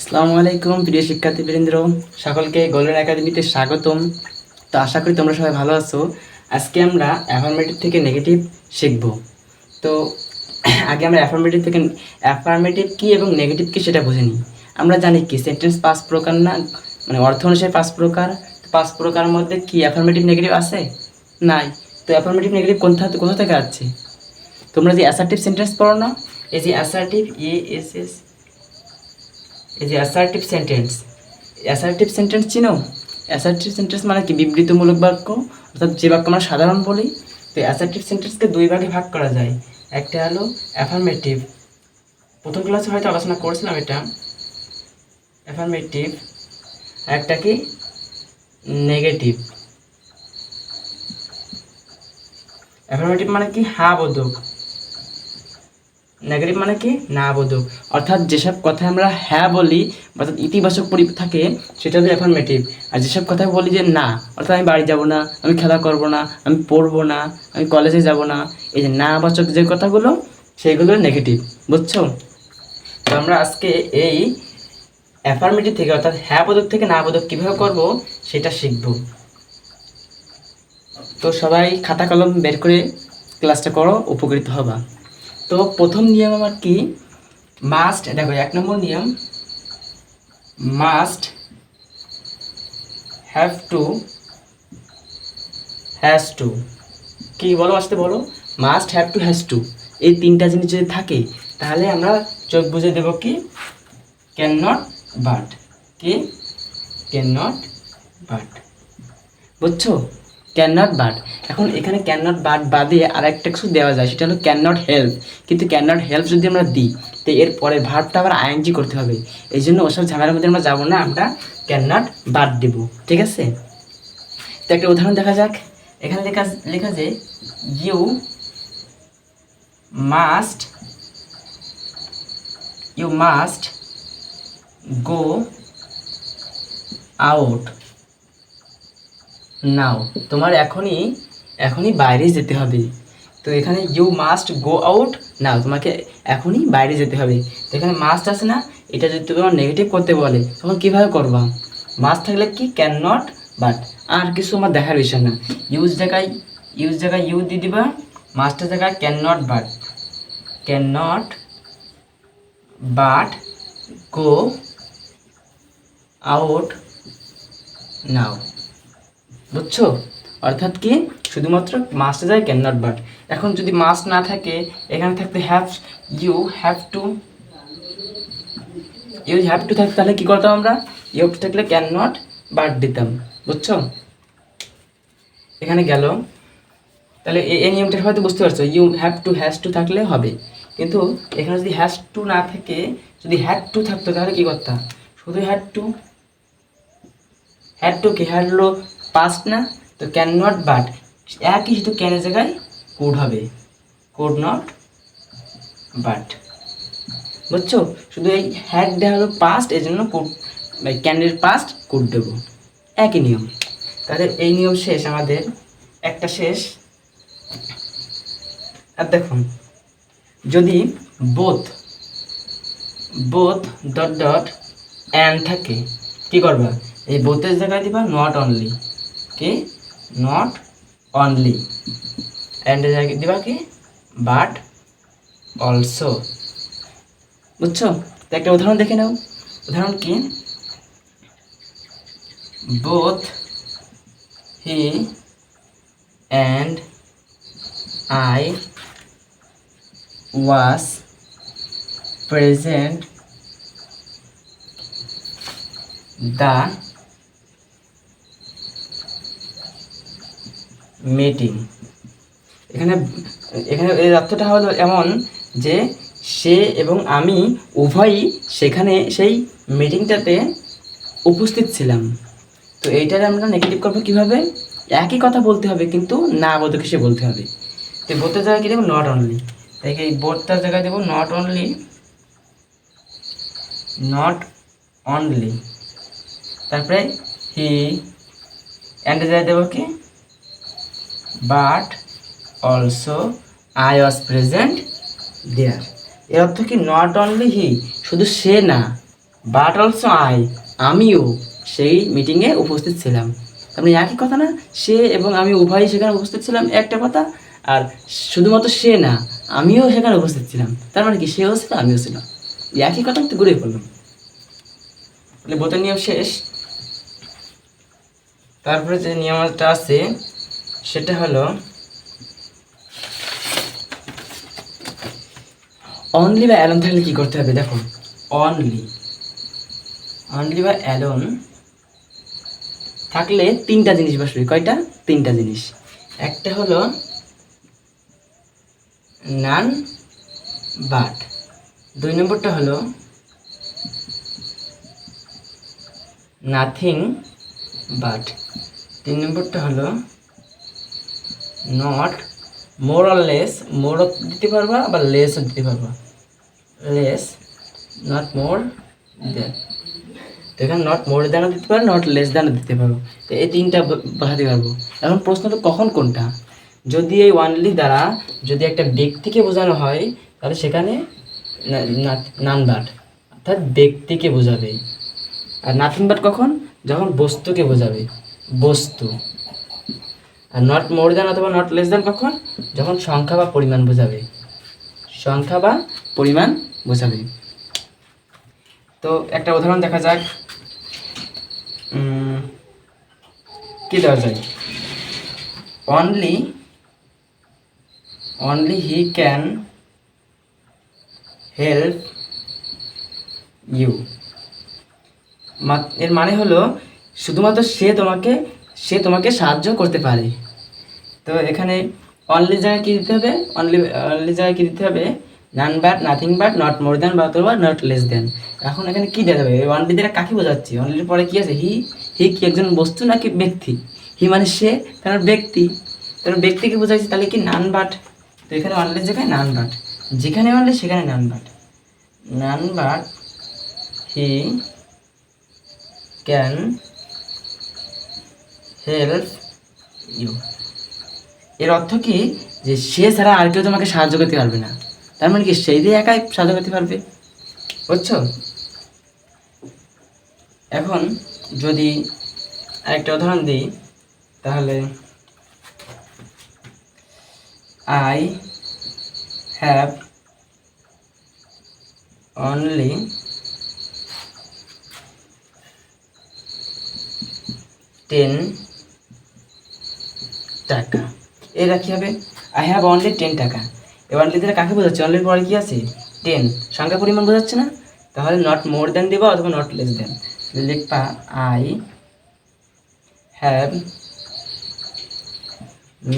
আসসালামু আলাইকুম প্রিয় শিক্ষার্থীবৃন্দ, সকলকে গোল্ডেন একাডেমিতে স্বাগতম। তো আশা করি তোমরা সবাই ভালো আছো। আজকে আমরা অ্যাফার্মেটিভ থেকে নেগেটিভ শিখব। তো আগে আমরা অ্যাফার্মেটিভ কি এবং নেগেটিভ কি সেটা বুঝে নিই। আমরা জানি কি সেন্টেন্স 5 প্রকার না, মানে অর্থ অনুসারে 5 প্রকার। 5 প্রকারের মধ্যে কি অ্যাফার্মেটিভ নেগেটিভ আছে? নাই। তো অ্যাফার্মেটিভ নেগেটিভ কোথা থেকে আছে? তোমরা যে অ্যাসার্টিভ সেন্টেন্স পড়ো না, এই যে অ্যাসার্টিভ এই যে অ্যাসার্টিভ সেন্টেন্স চিনো? অ্যাসার্টিভ সেন্টেন্স মানে কি বিবৃতিমূলক বাক্য, অর্থাৎ যে বাক্য আমরা সাধারণ বলি। তো অ্যাসার্টিভ সেন্টেন্সকে দুই ভাগে ভাগ করা যায়। একটা হলো অ্যাফার্মেটিভ, প্রথম ক্লাসে হয়তো আলোচনা করেছিলাম এটা, অ্যাফার্মেটিভ। একটা কি নেগেটিভ। অ্যাফার্মেটিভ মানে কি হ্যাঁ বোধক, নেগেটিভ মানে কি না বোধক। অর্থাৎ যেসব কথা আমরা হ্যাঁ বলি অর্থাৎ ইতিবাচক থাকে সেটা হলো অ্যাফার্মেটিভ। আর যেসব কথা বলি যে না, অর্থাৎ আমি বাড়ি যাব না, আমি খেলা করব না, আমি পড়বো না, আমি কলেজে যাব না, এই যে না বাচক যে কথাগুলো সেইগুলো নেগেটিভ। বুঝছো? তো আমরা আজকে এই অ্যাফার্মেটিভ থেকে অর্থাৎ হ্যাঁ বোধক থেকে না বোধক কীভাবে করব সেটা শিখব। তো সবাই খাতা কলম বের করে ক্লাসটা করো, উপকৃত হবা। তো প্রথম নিয়ম আমার কি, মাস্ট। দেখো 1 নম্বর নিয়ম, must, have to, has two. কি বলো, আসতে বলো। Must, have to, has two, এই তিনটা জিনিস যদি থাকে তাহলে আমরা চোখ বুঝে দেবো কি ক্যান নট বাট। কি ক্যান নট বাট। বুঝছো? Can not but. এখন এখানে ক্যান নট বাট বাদে আর একটা কিছু দেওয়া যায়, সেটা হলো ক্যান নট হেল্প। কিন্তু ক্যান নট হেল্প যদি আমরা দিই তো এর পরে ভার্বটা আবার আইএনজি করতে হবে। এই জন্য ওসব ঝামেলার মধ্যে আমরা যাবো না, আমরা ক্যান নট বাট দেবো। ঠিক আছে? তো একটা উদাহরণ দেখা যাক। এখানে লেখা যে you must go out now. তোমার এখনই বাইরে যেতে হবে। তো এখানে you must go out now, তোমাকে এখনই বাইরে যেতে হবে। তো এখানে মাস্ট আছে না, এটা যদি তোমার নেগেটিভ করতে বলে তখন কীভাবে করবা? মাস্ট থাকলে কি ক্যান নট বাট, আর কিছু আমার দেখার বিষয় না। ইউজ জায়গায় ইউ দিয়ে দিবা, মাস্টের জায়গায় can not but go out নাও। বুঝছো? অর্থাৎ কি শুধুমাত্র মাস্টে যায় ক্যান নট বাট। এখন যদি মাস্ট না থাকে, এখানে থাকতে ইউ হ্যাভ টু থাকতে, তাহলে কী করতাম আমরা? ইউ টু থাকলে ক্যান নট বাট দিতাম। বুঝছো? এখানে গেল। তাহলে এই নিয়মটা হয়তো বুঝতে পারছো, you have to has to থাকলে হবে। কিন্তু এখানে যদি হ্যাজ টু না থাকে, যদি হ্যাড টু থাকতো তাহলে কী করতাম? শুধু হ্যাড টু কি হ্যাড হলো পাস্ট না, তো ক্যান নট বাট একই, শুধু ক্যানের জায়গায় কুড হবে, কুড নট বাট। বুঝছো? শুধু এই হ্যাড দেওয়া হলো পাস্ট, এই জন্য কুড ক্যানের পাস্ট কুড দেবো, একই নিয়ম। তাহলে এই নিয়ম শেষ আমাদের, একটা শেষ। আর দেখুন, যদি বোথ ডট ডট অ্যান্ড থাকে কি করবা? এই বোথের জায়গায় দিবা নট অনলি। কি নট অনলি। অ্যান্ডের জায়গায় দিবা কি বাট অলসো। বুঝছো? তো একটা উদাহরণ দেখে নাও। উদাহরণ কি, both he and I was present the meeting. এখানে এর অর্থটা হলো এমন যে সে এবং আমি উভয়ই সেখানে সেই মিটিংটাতে উপস্থিত ছিলাম। তো এইটার আমরা নেগেটিভ করবো কীভাবে? একই কথা বলতে হবে কিন্তু না বোধক হিসেবে বলতে হবে। তো বোথের জায়গায় কী দেবো? Not only. তাই এই বোথটার জায়গায় দেবো নট অনলি। তারপরে হি অ্যান্ডের জায়গায় দেবো কি but also I was present there. এর অর্থ কি নট অনলি হি, শুধু সে না, বাট অলসো আমিও সেই মিটিংয়ে উপস্থিত ছিলাম। তার মানে একই কথা না, সে এবং আমি উভয়ই সেখানে উপস্থিত ছিলাম একটা কথা, আর শুধুমাত্র সে না, আমিও সেখানে উপস্থিত ছিলাম, তার মানে কি সেও ছিল আমিও ছিলাম, একই কথা তো ঘুরে পড়লাম। তাহলে বোধের নিয়ম শেষ। তারপরে যে নিয়মটা আছে সেটা হলো অনলি বা অ্যালোন থাকলে কি করতে হবে দেখো। অনলি বা অ্যালোন থাকলে তিনটা জিনিস বসবে। কয়টা? তিনটা জিনিস। একটা হলো নান বাট, 2 নম্বরটা হলো নাথিং বাট, 3 নম্বরটা হলো নট মোর আর লেস, মোরও দিতে পারবা আবার লেসও দিতে পারবা, লেস নট মোর দেন। তো এখানে নট মোর দ্যানও দিতে পারো, নট লেস দ্যানও দিতে পারো। তো এই তিনটা বসাতে পারবো। এখন প্রশ্নটা কখন কোনটা? যদি এই ওয়ানলি দ্বারা যদি একটা ব্যক্তিকে বোঝানো হয় তাহলে সেখানে নান বাট অর্থাৎ ব্যক্তিকে বোঝাবে। আর নাথিং বাট কখন? যখন বস্তুকে বোঝাবে, বস্তু। আর নট মোর দ্যান অথবা নট লেস দ্যান কখন? যখন সংখ্যা বা পরিমাণ বোঝাবে, সংখ্যা বা পরিমাণ বোঝাবে। তো একটা উদাহরণ দেখা যাক। কি দেওয়া যায়? Only he can help you. এর মানে হলো শুধুমাত্র সে তোমাকে সাহায্য করতে পারে। তো এখানে অনলি জায়গায় কী দিতে হবে? অনলি জায়গায় কী দিতে হবে? None but, nothing but, not more than বা অথবা নট লেস দ্যান। এখন এখানে কী দেওয়া যাবে? অনলি দ্বারা কাকে বোঝাচ্ছি? অনলির পরে কী আছে? হি কি একজন বস্তু নাকি ব্যক্তি? হি মানে সে, কারণ ব্যক্তি, কারণ ব্যক্তিকে বোঝাচ্ছি, তাহলে কি নান বাট। তো এখানে অনলি জায়গায় নান বাট, যেখানে অনলি সেখানে none but. None but he can help you. এর অর্থ কি? যে সে ছাড়া আর কেউ তোমাকে সাহায্য করতে পারবে না। তার মানে কি সেই দিয়ে একাই সাহায্য করতে পারবে, বুঝছো? এখন যদি আরেকটা উদাহরণ দিই তাহলে আই হ্যাভ অনলি টাকা। এরা কী হবে? আই হ্যাভ অনলি 10 টাকা। এই অনলি দ্বারা কাকে বোঝাচ্ছে? অনলির পরে কি আছে? 10, সংখ্যা পরিমাণ বোঝাচ্ছে না? তাহলে নট মোর দ্যান দেবা অথবা নট লেস দ্যান। লিখবা আই হ্যাভ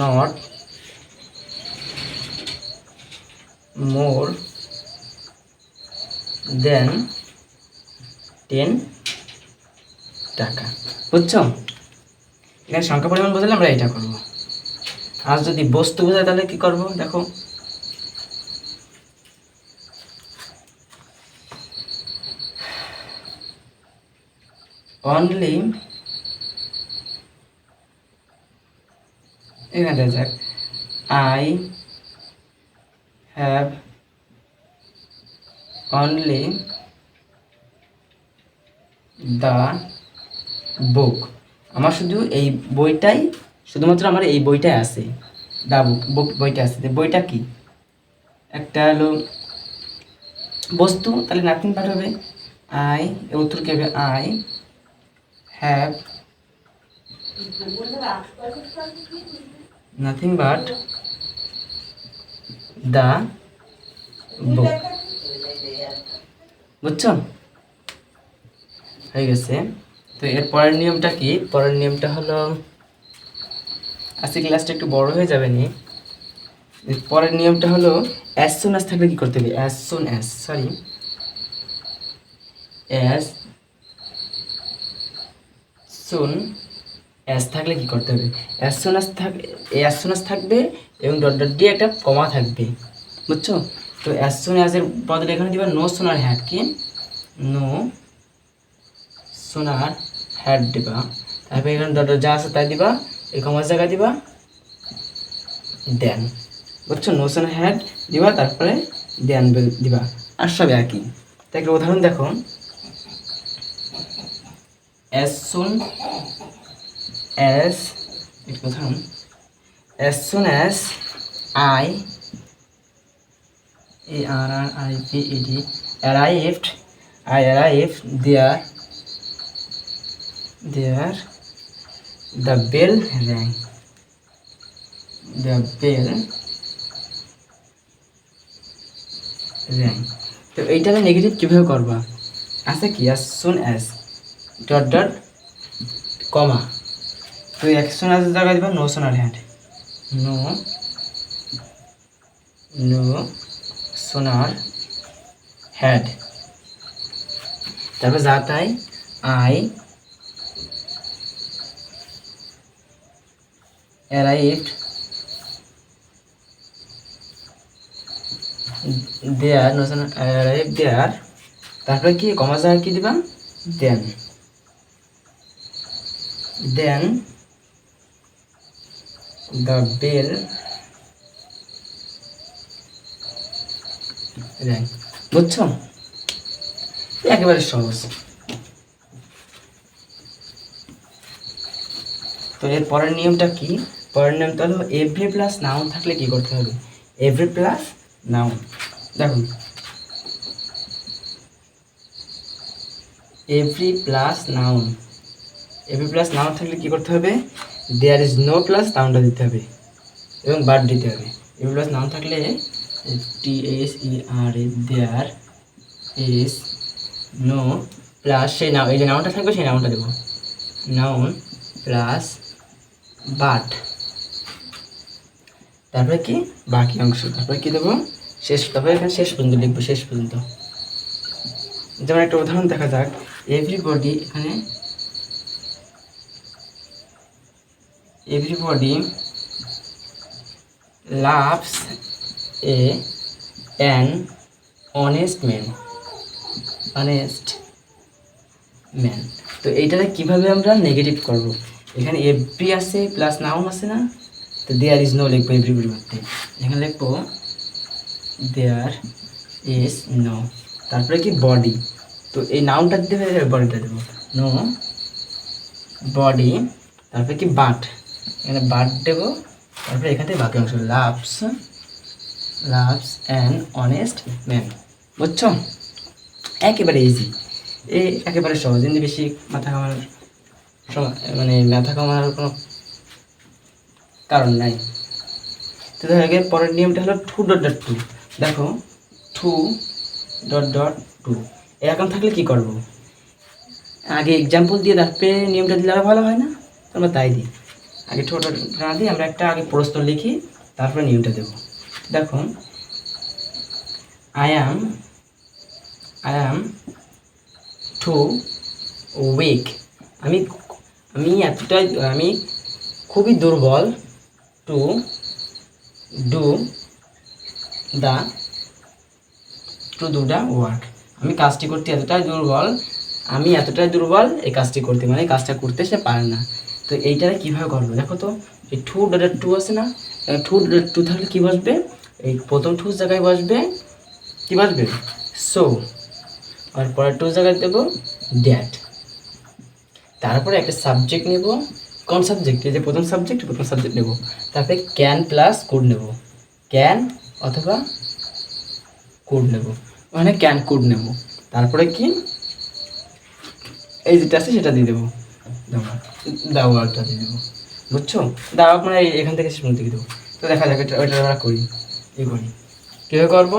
নট মোর দেন 10 টাকা, বুঝছো? এখানে সংখ্যা পরিমাণ বোঝালে আমরা এটা করব। আর যদি বস্তু বোঝায় তাহলে কি করব দেখো। অনলি, এখানে যাক, I have only the book. আমার শুধু এই বইটাই, শুধুমাত্র আমার এই বইটাই আছে, দ্য বুক বইটা আছে। বইটা কি? একটা হলো বস্তু, তাহলে নাথিং বাট হবে আই, উত্তর কি হবে? I have nothing but the book, বুঝছো? হয়ে গেছে। তো এর পরের নিয়মটা কি? পরের নিয়মটা হলো, আজকে ক্লাসটা একটু বড় হয়ে যাবে নি। পরের নিয়মটা হলো অ্যাজ সুন অ্যাজ থাকলে কি করতে হবে? অ্যাজ সুন অ্যাজ থাকলে কি করতে হবে? অ্যাজ সুন অ্যাজ থাকবে এবং ডট ডট দিয়ে একটা কমা থাকবে, বুঝছো? তো অ্যাজ সুন অ্যাজের বদলে এখানে দিবা নো সোনার হ্যাড। কি? নো সোনার হ্যাড দিবা, তারপরে এখানে ডট যা আছে তাই দিবা, এই কমার জায়গায় দিবা দেন, বুঝছো? নো সোনার হ্যাড দিবা, তারপরে দেন দিবা, আর সব একই। তাই একটা উদাহরণ দেখো। as soon as it কোথাও as soon as I arrived there the bell rang তো এইটাকে নেগেটিভ কিভাবে করবা আছে কি as soon as dot dot কমা তো as soon as জায়গায় দিবা no sooner had no sooner had তারপর যা তাই I arrived there no sooner arrived there তারপরে কি কমা জায়গায় কি দিবা then the bell rang বুঝছো একেবারে সহজ তো এর পরের নিয়মটা কি পরের নিয়মটা হলো এভরি প্লাস নাউন থাকলে কি করতে হবে এভরি প্লাস নাউন দেখুন এভরি প্লাস নাউন থাকলে কি করতে হবে দেয়ার ইজ নো প্লাস নাউনটা দিতে হবে এবং বাট দিতে হবে এভরি প্লাস নাউন থাকলে THERE there is no plus সেই নাউন এই যে নাউনটা থাকবে সেই নাউনটা দেবো নাউন প্লাস বাট তারপরে কি বাকি অংশ তারপরে কি দেবো তারপরে এখানে শেষ পর্যন্ত লিখবো শেষ পর্যন্ত যেমন একটা উদাহরণ দেখা যাক এভরিবডি এখানে everybody loves an honest man তো এইটাকে কিভাবে আমরা নেগেটিভ করব এখানে এভরি আছে প্লাস নাউন আছে না তো দেয়ার ইজ নো লিখবো এভরিবডি মধ্যে এখানে লিখবো দেয়ার ইজ নো তারপরে কি বডি তো এই নাউনটা দিতে হবে বডিটা দেবো নো বডি তারপরে কি বাট এখানে বাট দেবো তারপরে এখান থেকে বাকি অংশ লাভস অ্যান অনেস্ট ম্যান বুঝছো একেবারে ইজি একেবারে সহজ কিন্তু বেশি মাথা ঘামানোর মাথা ঘামানোর কোনো কারণ নাই তো এর পরের নিয়মটা হলো 2.2 দেখো 2.2 এরকম থাকলে কি করব আগে এক্সাম্পল দিয়ে তারপরে নিয়মটা দিলে আরো ভালো হয় না আমরা তাই দিই আগে ছোট না দিয়ে আমরা একটা আগে প্রশ্ন লিখি তারপরে নিয়মটা দেব দেখো I am too weak আমি খুবই দুর্বল to do the work আমি কাজটি করতে এতটাই দুর্বল এই কাজটি করতে মানে কাজটা করতে সে পারে না তো এইটারে কিভাবে করবো দেখো তো এই 2.2 আছে না 2.2 থাকলে কি বসবে এই প্রথম 2 জায়গায় বসবে কি বসবে সো আর পরের 2 জায়গায় দেবো দ্যাট তারপরে একটা সাবজেক্ট নেব কোন সাবজেক্ট এই যে প্রথম সাবজেক্ট নেব তারপরে ক্যান প্লাস কুড নেব ক্যান অথবা কুড নেব মানে ক্যান কুড নেব তারপরে কি এই যেটা আছে সেটা দিয়ে দেবো দাওয়াটা দিয়ে দেবো বুঝছো দাওয়া মানে এখান থেকে শেষ পর্যন্ত দিয়ে দেবো তো দেখা যাক ওইটা আমরা করি কীভাবে করবো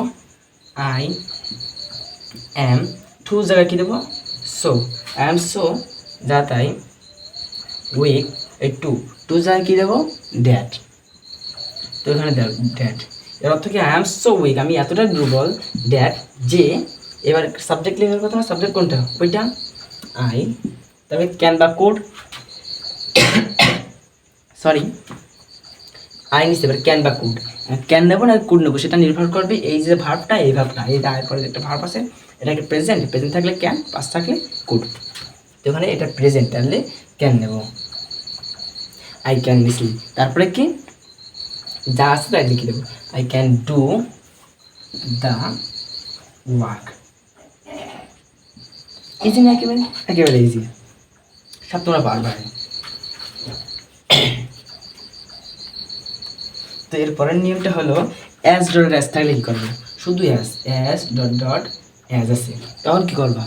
I am 2 জায়গায় কী দেবো সো I am so যা তাই উইক এই 2 জায়গায় কী দেবো দ্যাট তো এখানে দ্যাট এর অর্থ কি I am so weak আমি এতটা দুর্বল দ্যাট যে এবার সাবজেক্ট লেখার কথা না সাবজেক্ট কোনটা ওইটা I তবে ক্যান বা কোড সরি আই নিতে পারে ক্যান বা কুড ক্যান নেবো না কুড নেবো সেটা নির্ভর করবে এই যে ভার্বটা এই আয়ের পরে একটা ভার্ব আছে এটা একটা প্রেজেন্ট থাকলে ক্যান পাস থাকলে কুড তো ওখানে এটা প্রেজেন্ট তাহলে ক্যান নেব আই ক্যান নিসলি তারপরে কি যা আছে তাই লিখে দেবো I can do the work easy না একেবারে ইজি সব তোমরা পারবে। তো এর পরের নিয়মটা হলো অ্যাজ ডট অ্যাজ থাকলে কী করবে, শুধু অ্যাজ ডট ডট অ্যাজ আছে, তখন কী করবা,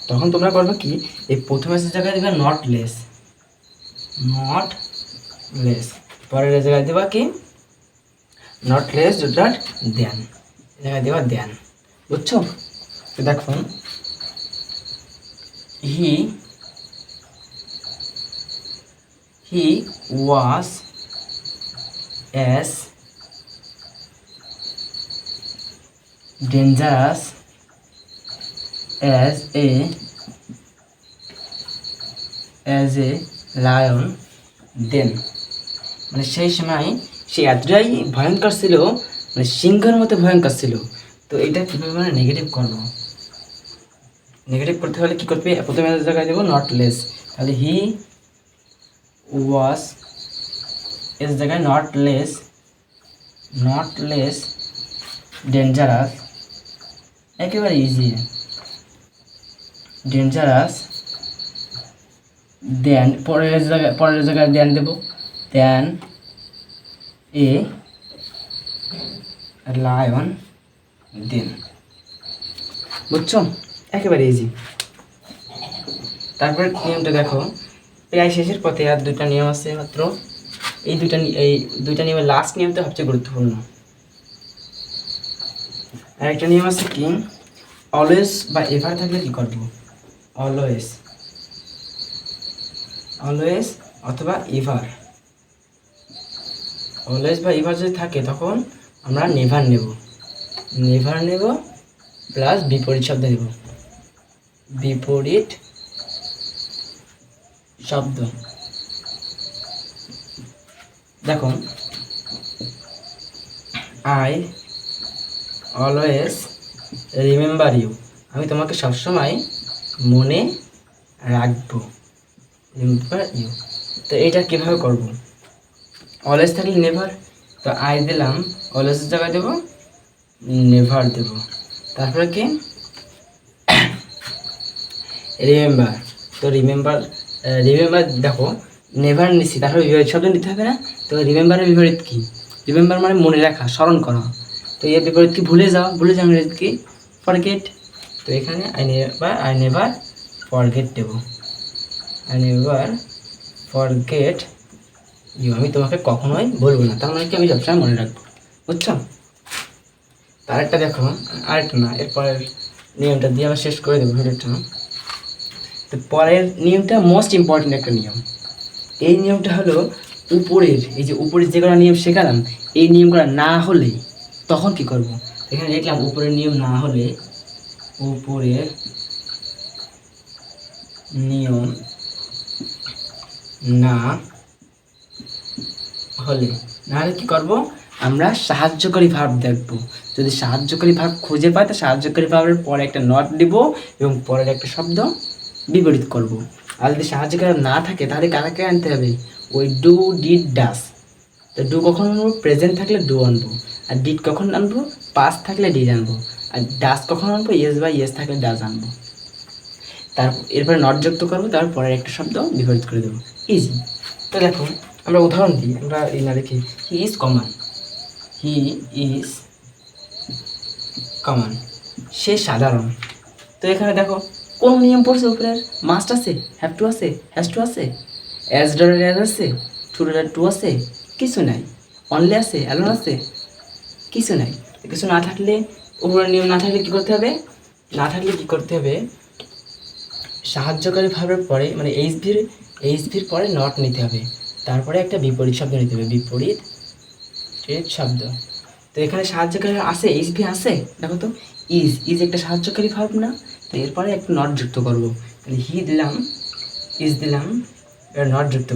তখন তোমরা করবে কি, এই প্রথম অ্যাজের জায়গায় দেবে নট লেস, নট লেস, পরের জায়গায় দেবা কি নট লেস ডট ডট দেন, জায়গায় দেবা দেন, বুঝছো? তো দেখো হি ওয়াজ as dangerous as a lion then, মানে সেই সময় সে এতটাই ভয়ঙ্কর ছিল, মানে সিংহের মতো ভয়ঙ্কর ছিল। তো এটা কীভাবে মানে নেগেটিভ করবো, নেগেটিভ করতে হলে কী করবে, প্রথমে জায়গায় দেবো নট লেস, তাহলে হি ওয়াজ এর জায়গায় নট লেস ডেঞ্জারাস, একেবারে ইজি, ডেঞ্জারাস দেন, পরের জায়গায় দেন দেবো, দেন এ লায়ন দেন, বুঝছো? একেবারে ইজি। তারপরে নিয়মটা দেখো, প্রায় শেষের পথে আর দুইটা নিয়ম আছে মাত্র, এই দুইটা নিয়মের লাস্ট নিয়মটা সবচেয়ে গুরুত্বপূর্ণ। আর একটা নিয়ম আছে কি, অলওয়েজ বা এভার থাকলে কি করবো, অলওয়েজ অথবা এভার, অলওয়েজ বা এভার যদি থাকে তখন আমরা নেভার নেব প্লাস বিপরীত শব্দ নেব, বিপরীত শব্দ। দেখো আই অলওয়েজ রিমেম্বার ইউ, আমি তোমাকে সবসময় মনে রাখবো, রিমেম্বার ইউ। তো এইটা কীভাবে করব, অলওয়েজ থাকলে নেভার, তো আই দিলাম, অলওয়েজের জায়গায় দেবো নেভার দেব, তারপরে কি রিমেম্বার, তো রিমেম্বার দেখো নেভার নিচ্ছি, তারপরে বিপরীত শব্দ নিতে হবে না, তো রিমেম্বারের বিপরীত কি, রিমেম্বার মানে মনে রাখা, স্মরণ করা, তো এর বিপরীত কি ভুলে যাওয়া কি ফরগেট, তো এখানে আই নেভার ফরগেট দেবো, আই নেভার ফরগেট ইউ, আমি তোমাকে কখনোই বলবো না, তার মানে কি আমি সবসময় মনে রাখবো, বুঝছো? আরেকটা দেখো, আরেকটা না, এরপরের নিয়মটা দিয়ে আবার শেষ করে দেবো ভিডিওটা। তো পরের নিয়মটা মোস্ট ইম্পর্টেন্ট একটা নিয়ম, এই নিয়মটা হলো উপরের, এই যে উপরের যে কটা নিয়ম শেখালাম, এই নিয়মগুলো না হলে তখন কি করব, এখানে দেখলাম উপরের নিয়ম না হলে, উপরের নিয়ম না হলে কি করব, আমরা সাহায্যকারী ভার্ব দেখব, যদি সাহায্যকারী ভার্ব খুঁজে পাই তো সাহায্যকারী ভার্বের পরে একটা নট দিব এবং পরের একটা শব্দ বিপরীত করব। আর যদি সাহায্যকারী না থাকে তাহলে কাকে আনতে হবে, ওই ডু ডিড ডাস, তো ডু কখন আনবো, প্রেজেন্ট থাকলে ডু আনবো, আর ডিড কখন আনবো, পাস্ট থাকলে ডিড আনবো, আর ডাস কখন আনবো, ইয়েস বা ইয়েস থাকলে ডাস আনবো, এরপরে নট যুক্ত করবো, তারপর পরের একটা শব্দ বিপরীত করে দেবো, ইজি। তো দেখো আমরা উদাহরণ দিই, আমরা এই না দেখি, হি ইজ কমন, সে সাধারণ। তো এখানে দেখো কোন নিয়ম পড়ছে, উপরের মাস্ট আছে, হ্যাভ টু আছে, হ্যাজ টু আছে, অ্যাজ ডট অ্যাজ আছে, টু ডট টু আছে, কিছু নাই, অনলি আছে, অ্যালোন আছে, কিছু নাই। কিছু না থাকলে, উপরের নিয়ম না থাকলে কী করতে হবে, সাহায্যকারী ভাবের পরে মানে এইচভির পরে নট নিতে হবে, তারপরে একটা বিপরীত শব্দ নিতে হবে, বিপরীত শব্দ। তো এখানে সাহায্যকারী আছে, এইচভি আছে, দেখো তো ইজ একটা সাহায্যকারী ভাব না, তো এরপরে একটা নট যুক্ত করবো, তাহলে হি দিলাম, ইজ দিলাম, এবার নট যুক্ত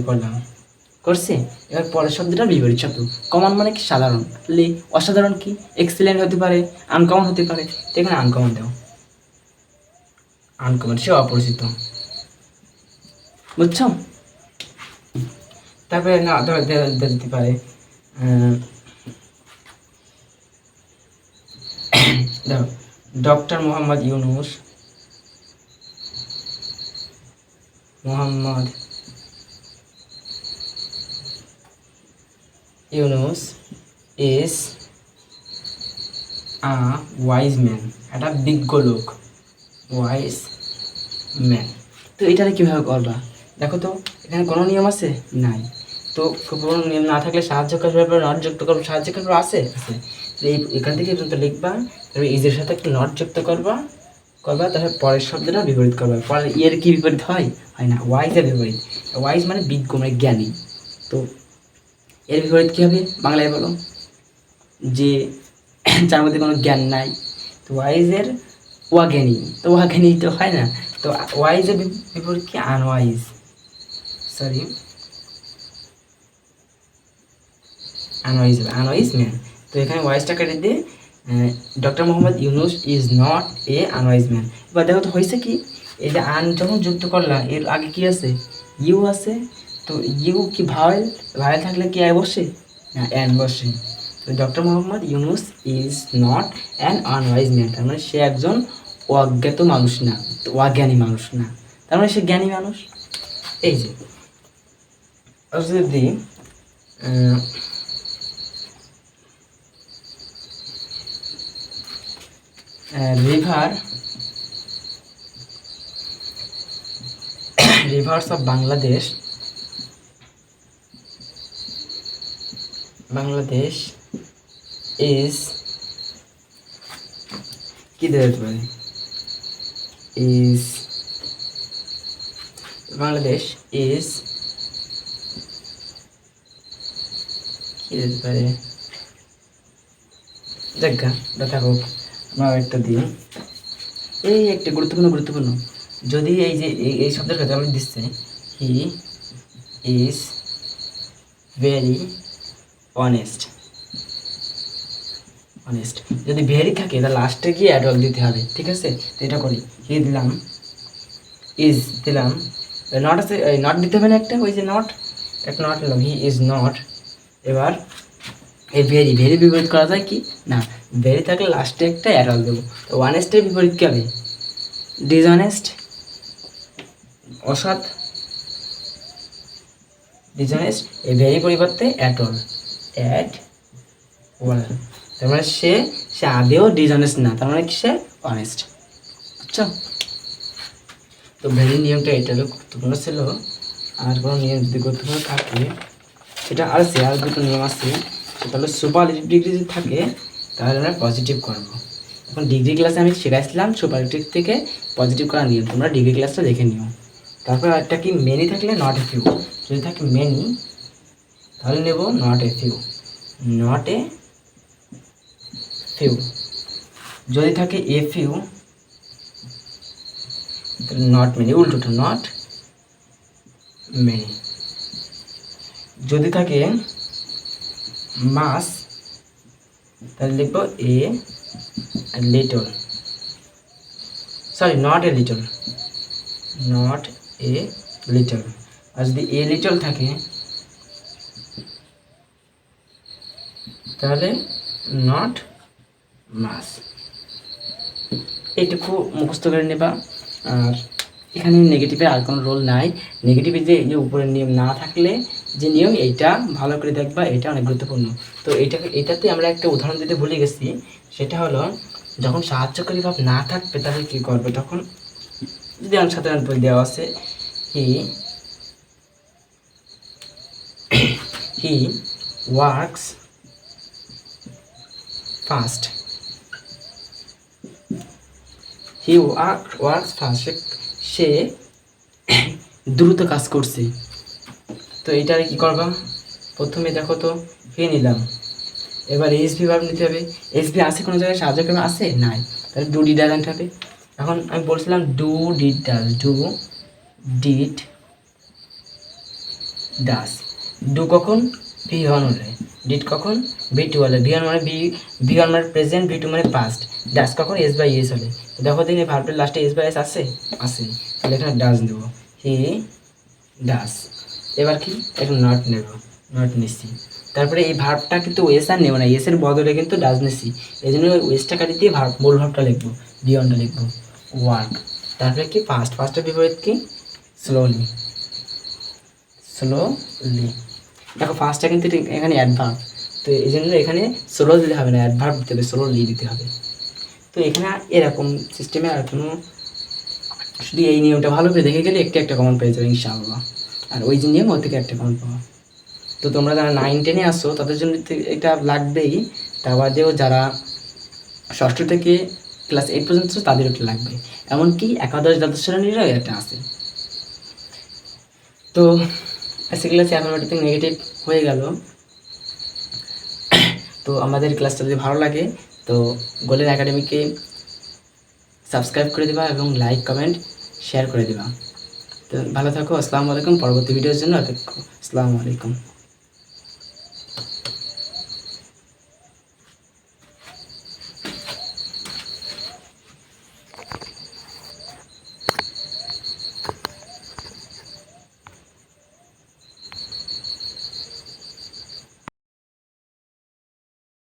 করছে, এবার পরের শব্দটা বিপরীত শব্দ। কমন মানে কি, সাধারণ, অসাধারণ কি, এক্সিলেন্ট হতে পারে, আনকমন হতে পারে, তো এখানে আনকমন দাও, আনকমন সে অপরিচিত, বুঝছো? তারপরে না দিতে পারে দেখো doctor Mohammad Yunus is a wise man, একটা বিজ্ঞ লোক, ওয়াইজ ম্যান। তো এটারে কীভাবে করবা দেখো তো, এখানে কোনো নিয়ম আছে নাই, তো কোনো নিয়ম না থাকলে সাহায্য করবে, নট যুক্ত করবো, সাহায্য করবো আছে আছে, এই এখান থেকে তো লিখবা, তারপরে ইজের সাথে একটু নট যুক্ত করবা, তারপরে পরের শব্দটা বিপরীত করবা। পরের এর কি বিপরীত হয় না, ওয়াইজের বিপরীত। ওয়াইজ মানে বিজ্ঞ, মানে জ্ঞানী। তো এর বিপরীত কী হবে বাংলায় বলো, যে যার মধ্যে কোনো জ্ঞান নাই। তো ওয়াইজের ওয়াজ্ঞানী, তো ওয়াজ্ঞানী তো হয় না, তো ওয়াইজের বিপরীত কি, আনওয়াইজ, সরি আনওয়াইজ ম্যান। তো এখানে ওয়াইজটা কেটে দিয়ে doctor Mohammad Yunus is not a unwise man. এবার দেখো তো হয়েছে কি, এই যে আন যখন যুক্ত করলাম, এর আগে কি আছে, ইউ আছে। তো ইউ কি ভাওয়েল, ভাওয়েল থাকলে কি আয় বসে না, অ্যান বসে। তো doctor Mohammad Yunus is not an unwise man, তার মানে সে একজন অজ্ঞাত মানুষ না, অজ্ঞানী মানুষ না, তার মানে সে জ্ঞানী মানুষ। এই যে যদি rivers of Bangladesh is কি দিতে পারে, Bangladesh is কি দিতে পারে, দেখা থাকুক, আমরা একটা দিই। এই একটা গুরুত্বপূর্ণ, যদি এই যে এই শব্দের ক্ষেত্রে আমি দিচ্ছে, হি ইজ ভেরি অনেস্ট, যদি ভেরি থাকে তাহলে লাস্টে গিয়ে অ্যাডল দিতে হবে, ঠিক আছে। তো এটা করি, হি দিলাম, ইজ দিলাম, নট আছে, নট দিতে হবে না একটা, ওই যে নট, একটা নট নিলাম, হি ইজ নট। এবার এই ভেরি বিপরীত করা যায় কি না, ভেরি থাকলে লাস্টে একটা অ্যাডল দেবো। তো অনেস্টের বিপরীত কী হবে, ডিসঅনেস্ট, অসৎ, ডিসঅনেস্ট। এই ভেরি পরিবর্তে অ্যাটল, তার মানে সে আদেও ডিসঅনেস্ট না, তার মানে কি সে অনেস্ট। আচ্ছা, তো ভেরি নিয়মটা এটা গুরুত্বপূর্ণ ছিল। আর কোনো নিয়ম যদি গুরুত্বপূর্ণ থাকে সেটা আছে, আর দুটো নিয়ম আছে, সেটা হলো সুপারলেটিভ ডিগ্রি যদি থাকে তাহলে আমরা পজিটিভ করবো। এখন ডিগ্রি ক্লাসে আমি শেখাইছিলাম সুপারলেটিভ থেকে পজিটিভ করার নিয়ম, তোমরা ডিগ্রি ক্লাসটা দেখে নিও। তারপর একটা কি, মেনি থাকলে নট এ ফিউ, যদি থাকে মেনি তাহলে নেব নট এ ফিউ, যদি থাকে এ ফিউ তাহলে নট মেনি, উল্টোটা নট মেনি। যদি থাকে মাস তাহলে লিখবো a little, sorry not a little, আর যদি এ লিটল থাকে তাহলে নট মাস। এইটুকু মুখস্থ করে নেবা। আর এখানে নেগেটিভের আর কোনো রোল নাই, নেগেটিভে যে উপরের নিয়ম না থাকলে যে নিয়ম, এইটা ভালো করে দেখবা, এটা অনেক গুরুত্বপূর্ণ। তো এটাতে আমরা একটা উদাহরণ দিতে ভুলে গেছি, সেটা হলো যখন সাহায্যকারী ভাব না থাকবে তাহলে কী করবে, তখন যদি আমার সাধারণ বই দেওয়া আছে, হি ওয়ার্কস ফাস্ট, সে দ্রুত কাজ করছে। তো এইটারে কি করবা, প্রথমে দেখো তো হে নিলাম, এবার এসবি ভাব নিতে হবে, এসবি আছে কোনো জায়গায় সাহায্যক্রমে আছে নাই, তাহলে ডু ডিড আনতে হবে। এখন আমি বলছিলাম ডু ডিড ডাস, ডু কখন ভি1 হলে, ডিড কখন ভি2 হলে, ভি1 মানে ভি1 মানে প্রেজেন্ট, ভি2 মানে পাস্ট, ডাস কখন এস বাই এস হলে। দেখো দিন এই ভার্বের লাস্টে এস বাই এস আছে, তাহলে এখানে ডাস দেবো, হি ডাস। এবার কি একটা নট নেব, নট নিচ্ছি, তারপরে এই ভার্বটা কিন্তু এস আর নেব না, এসের বদলে কিন্তু ডাস নিচ্ছি, এই জন্য ওয়েসটা কাটি দিয়ে মূল ভার্বটা লিখবো, বিয়ন্ডটা লিখবো, ওয়ার্ক। তারপরে কি ফাস্টের বিপরীত কি, স্লোলি। দেখো ফার্স্টটা কিন্তু এখানে অ্যাডভার্ব, তো এই জন্য এখানে সোলো দিতে হবে না, অ্যাডভার্ব দিতে হবে, সোলো লিয়ে দিতে হবে। তো এখানে এরকম সিস্টেমে আর কোনো, শুধু এই নিয়মটা ভালো করে দেখে গেলে একটা কমন পেয়ে যাবে ইনশাআল্লাহ। আর ওই যে নিয়ম ওর থেকে একটা কমন পাওয়া। তো তোমরা যারা 9-10-এ আসো তাদের জন্য এটা লাগবেই, তা বাদেও যারা ষষ্ঠ থেকে ক্লাস 8 পর্যন্ত তাদের ওটা লাগবে, এমনকি একাদশ দ্বাদশ শ্রেণীরও এটা আছে। তো আজকে ক্লাসে অ্যাফার্মেটিভ নেগেটিভ হয়ে গেল। তো আমাদের ক্লাসটা যদি ভালো লাগে তো গোল্ডেন একাডেমিকে সাবস্ক্রাইব করে দেবা এবং লাইক কমেন্ট শেয়ার করে দেবা। তো ভালো থাকো, আসসালামু আলাইকুম। পরবর্তী ভিডিওর জন্য অপেক্ষা। আসসালামু আলাইকুম।